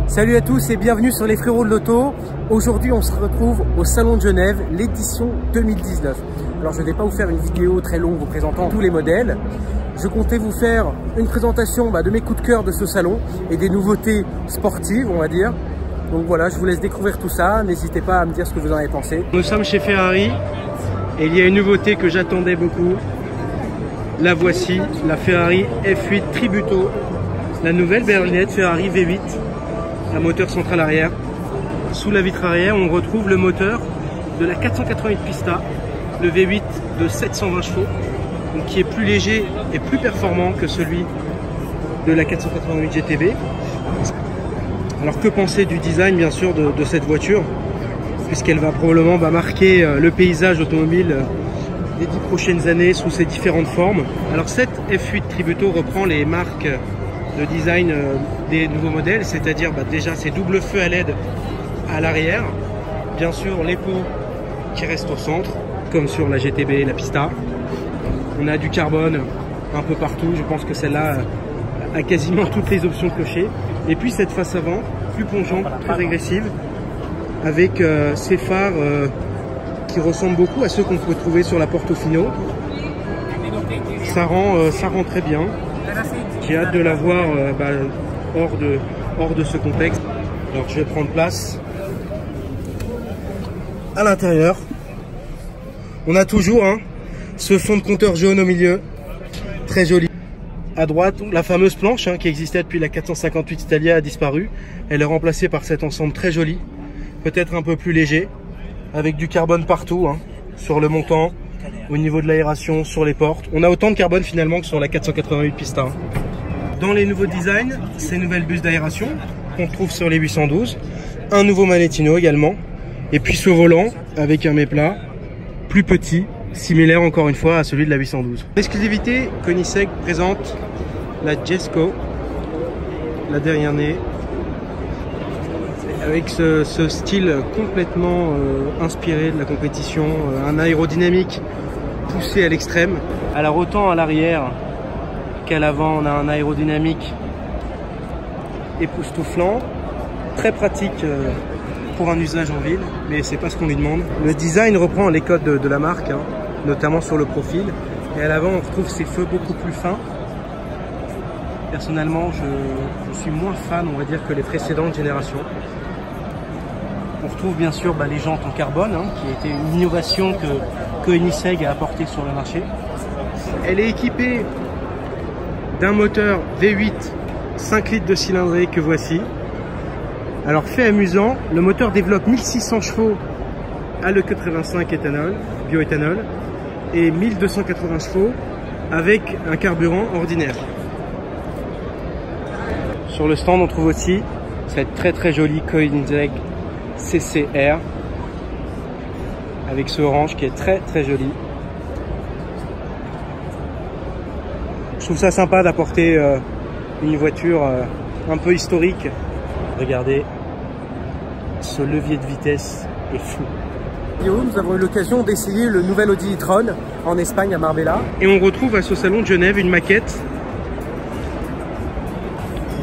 Salut à tous et bienvenue sur les Frérots de l'Auto. Aujourd'hui on se retrouve au Salon de Genève, l'édition 2019. Alors je ne vais pas vous faire une vidéo très longue vous présentant tous les modèles. Je comptais vous faire une présentation de mes coups de cœur de ce salon et des nouveautés sportives on va dire. Donc voilà, je vous laisse découvrir tout ça. N'hésitez pas à me dire ce que vous en avez pensé. Nous sommes chez Ferrari et il y a une nouveauté que j'attendais beaucoup. La voici, la Ferrari F8 Tributo. La nouvelle berlinette Ferrari V8. Un moteur central arrière. Sous la vitre arrière, on retrouve le moteur de la 488 Pista, le V8 de 720 chevaux, donc qui est plus léger et plus performant que celui de la 488 GTB. Alors que penser du design bien sûr de cette voiture, puisqu'elle va probablement marquer le paysage automobile des 10 prochaines années sous ses différentes formes. Alors cette F8 Tributo reprend les marques de design des nouveaux modèles, c'est-à-dire déjà ces doubles feux à LED à l'arrière, bien sûr les pots qui restent au centre, comme sur la GTB, la Pista. On a du carbone un peu partout, je pense que celle-là a quasiment toutes les options cochées. Et puis cette face avant, plus plongeante, très agressive, avec ces phares qui ressemblent beaucoup à ceux qu'on peut trouver sur la Portofino. Ça rend très bien. J'ai hâte de la voir hors de ce contexte. Alors je vais prendre place. À l'intérieur, on a toujours ce fond de compteur jaune au milieu, très joli. À droite, la fameuse planche qui existait depuis la 458 Italia a disparu. Elle est remplacée par cet ensemble très joli, peut-être un peu plus léger, avec du carbone partout, sur le montant, au niveau de l'aération, sur les portes. On a autant de carbone finalement que sur la 488 Pista. Dans les nouveaux designs, ces nouvelles buses d'aération qu'on trouve sur les 812, un nouveau Manettino également, et puis ce volant avec un méplat plus petit, similaire encore une fois à celui de la 812. L'exclusivité, Koenigsegg présente la Jesko, la derrière nez, avec ce style complètement inspiré de la compétition, un aérodynamique poussé à l'extrême. Alors autant à l'arrière qu'à l'avant, on a un aérodynamique époustouflant, très pratique pour un usage en ville, mais c'est pas ce qu'on lui demande. Le design reprend les codes de la marque, notamment sur le profil, et à l'avant on retrouve ces feux beaucoup plus fins. Personnellement, je suis moins fan, on va dire, que les précédentes générations. On retrouve bien sûr les jantes en carbone, qui a été une innovation que Koenigsegg a apportée sur le marché. Elle est équipée d'un moteur V8 5 litres de cylindrée que voici. Alors fait amusant, le moteur développe 1600 chevaux à l'E85 éthanol, bioéthanol, et 1280 chevaux avec un carburant ordinaire. Sur le stand on trouve aussi cette très jolie Koenigsegg CCR avec ce orange qui est très joli. Je trouve ça sympa d'apporter une voiture un peu historique. Regardez, ce levier de vitesse est fou. Nous avons eu l'occasion d'essayer le nouvel Audi e-tron en Espagne à Marbella. Et on retrouve à ce salon de Genève une maquette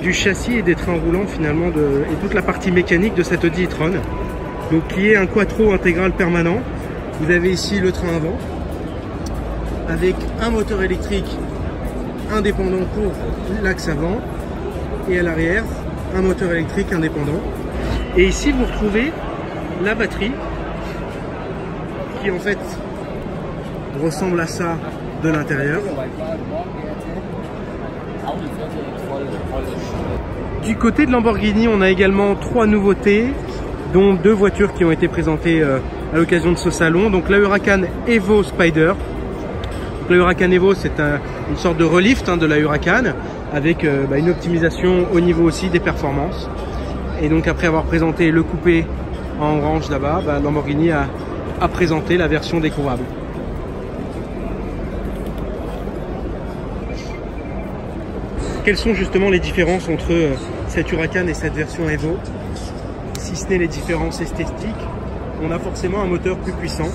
du châssis et des trains roulants finalement et toute la partie mécanique de cet Audi e-tron. Donc qui est un quattro intégral permanent. Vous avez ici le train avant avec un moteur électrique indépendant pour l'axe avant et à l'arrière un moteur électrique indépendant. Et ici vous retrouvez la batterie qui en fait ressemble à ça de l'intérieur. Du côté de Lamborghini, on a également 3 nouveautés, dont 2 voitures qui ont été présentées à l'occasion de ce salon. Donc la Huracan Evo Spider. Donc, la Huracan Evo, c'est une sorte de relift de la Huracan avec une optimisation au niveau aussi des performances. Et donc après avoir présenté le coupé en orange là-bas, Lamborghini a présenté la version découvrable. Quelles sont justement les différences entre cette Huracan et cette version Evo? Si ce n'est les différences esthétiques, on a forcément un moteur plus puissant,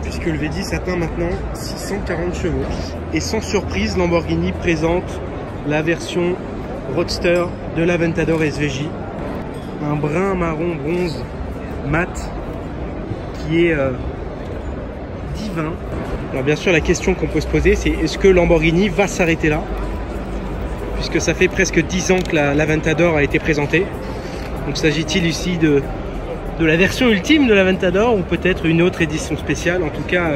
puisque le V10 atteint maintenant 640 chevaux. Et sans surprise, Lamborghini présente la version Roadster de l'Aventador SVJ, un brun marron bronze mat qui est divin. Alors bien sûr la question qu'on peut se poser c'est est-ce que Lamborghini va s'arrêter là, puisque ça fait presque 10 ans que l'Aventador a été présentée. Donc s'agit-il ici de la version ultime de l'Aventador ou peut-être une autre édition spéciale? En tout cas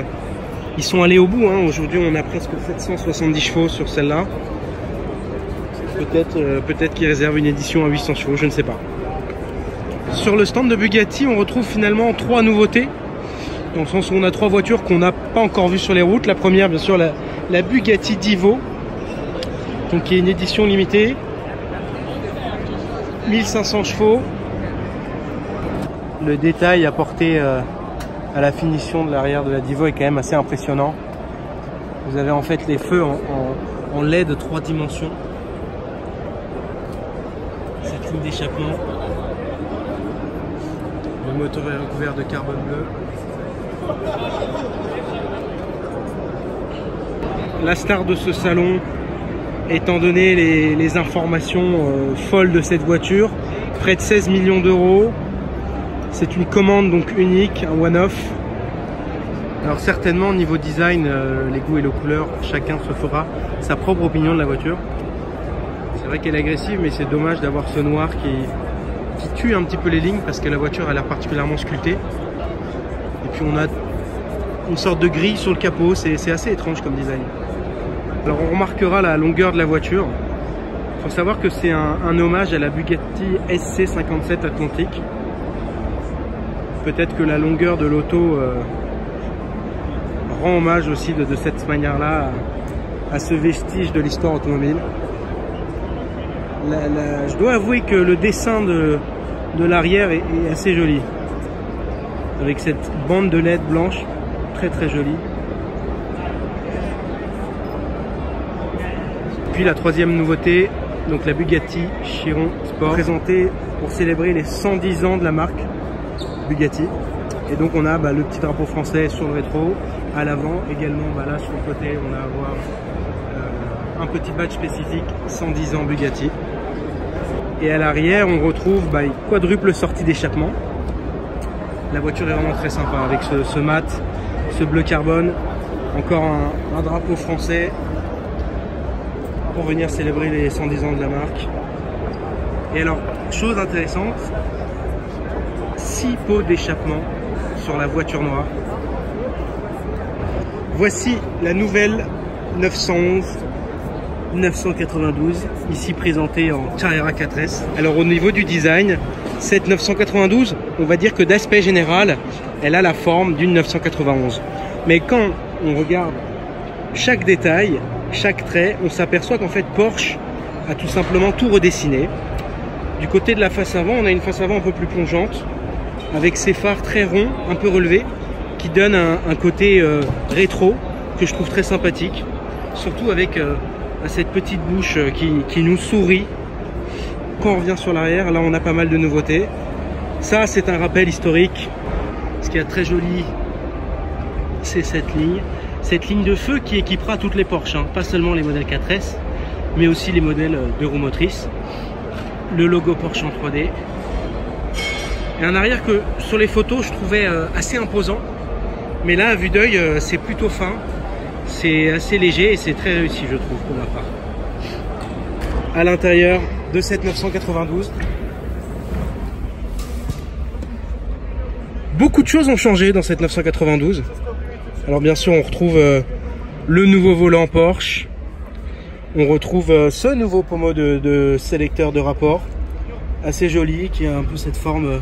ils sont allés au bout, hein. Aujourd'hui on a presque 770 chevaux sur celle-là. Peut-être qu'ils réservent une édition à 800 chevaux, je ne sais pas. Sur le stand de Bugatti, on retrouve finalement 3 nouveautés. Dans le sens où on a 3 voitures qu'on n'a pas encore vues sur les routes. La première, bien sûr, la Bugatti Divo, donc qui est une édition limitée. 1500 chevaux. Le détail apporté à la finition de l'arrière de la Divo est quand même assez impressionnant. Vous avez en fait les feux en LED de 3 dimensions. Cette ligne d'échappement. Le moteur est recouvert de carbone bleu. La star de ce salon, étant donné les informations folles de cette voiture, près de 16 millions d'euros. C'est une commande donc unique, un one-off. Alors certainement au niveau design, les goûts et les couleurs, chacun se fera sa propre opinion de la voiture. C'est vrai qu'elle est agressive, mais c'est dommage d'avoir ce noir qui tue un petit peu les lignes parce que la voiture a l'air particulièrement sculptée. Et puis on a une sorte de grille sur le capot, c'est assez étrange comme design. Alors on remarquera la longueur de la voiture. Il faut savoir que c'est un hommage à la Bugatti SC57 Atlantique. Peut-être que la longueur de l'auto rend hommage aussi de cette manière-là à ce vestige de l'histoire automobile. Je dois avouer que le dessin de l'arrière est assez joli. Avec cette bande de LED blanche, très très jolie. Puis la troisième nouveauté, donc la Bugatti Chiron Sport, présentée pour célébrer les 110 ans de la marque Bugatti. Et donc on a le petit drapeau français sur le rétro, à l'avant également, là sur le côté on va avoir un petit badge spécifique 110 ans Bugatti. Et à l'arrière on retrouve une quadruple sortie d'échappement. La voiture est vraiment très sympa avec ce mat, ce bleu carbone, encore un drapeau français pour venir célébrer les 110 ans de la marque. Et alors, chose intéressante, 6 pots d'échappement sur la voiture noire. Voici la nouvelle 911 992, ici présentée en Carrera 4S. Alors au niveau du design, cette 992, on va dire que d'aspect général, elle a la forme d'une 991. Mais quand on regarde chaque détail, chaque trait, on s'aperçoit qu'en fait Porsche a tout simplement tout redessiné. Du côté de la face avant, on a une face avant un peu plus plongeante, avec ses phares très ronds, un peu relevés, qui donnent un côté rétro que je trouve très sympathique, surtout avec cette petite bouche qui nous sourit. Quand on revient sur l'arrière, là on a pas mal de nouveautés. Ça c'est un rappel historique. Ce qui est très joli, c'est cette ligne de feu qui équipera toutes les Porsche, hein. Pas seulement les modèles 4S, mais aussi les modèles 2 roues motrices. Le logo Porsche en 3D. Et un arrière que sur les photos je trouvais assez imposant, mais là à vue d'œil c'est plutôt fin. C'est assez léger et c'est très réussi, je trouve, pour ma part. À l'intérieur de cette 992, beaucoup de choses ont changé dans cette 992. Alors bien sûr, on retrouve le nouveau volant Porsche. On retrouve ce nouveau pommeau de sélecteur de rapport, assez joli, qui a un peu cette forme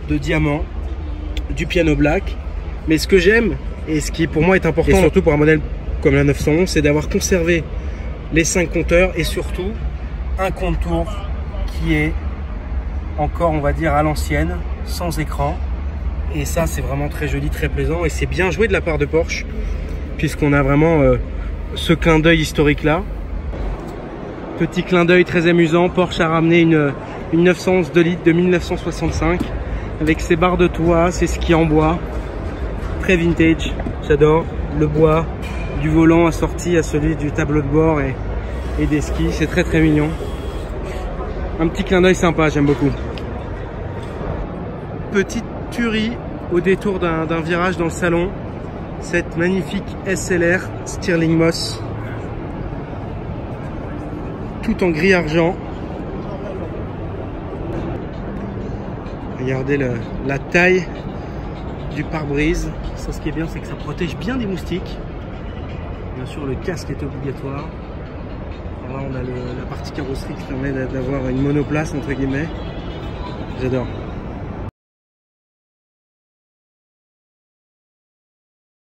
de diamant, du piano black. Mais ce que j'aime, et ce qui pour moi est important, et surtout pour un modèle comme la 911, c'est d'avoir conservé les 5 compteurs et surtout un compte-tour qui est encore, on va dire, à l'ancienne, sans écran. Et ça, c'est vraiment très joli, très plaisant. Et c'est bien joué de la part de Porsche, puisqu'on a vraiment ce clin d'œil historique là. Petit clin d'œil très amusant, Porsche a ramené une 911 2 litres de 1965 avec ses barres de toit, ses skis en bois. Très vintage, j'adore. Le bois du volant assorti à celui du tableau de bord et des skis, c'est très très mignon. Un petit clin d'œil sympa, j'aime beaucoup. petite tuerie au détour d'un virage dans le salon. Cette magnifique SLR Stirling Moss, tout en gris argent. Regardez la taille du pare-brise. Ça, ce qui est bien, c'est que ça protège bien des moustiques. Bien sûr, le casque est obligatoire. Alors là, on a la partie carrosserie qui permet d'avoir une monoplace entre guillemets. J'adore.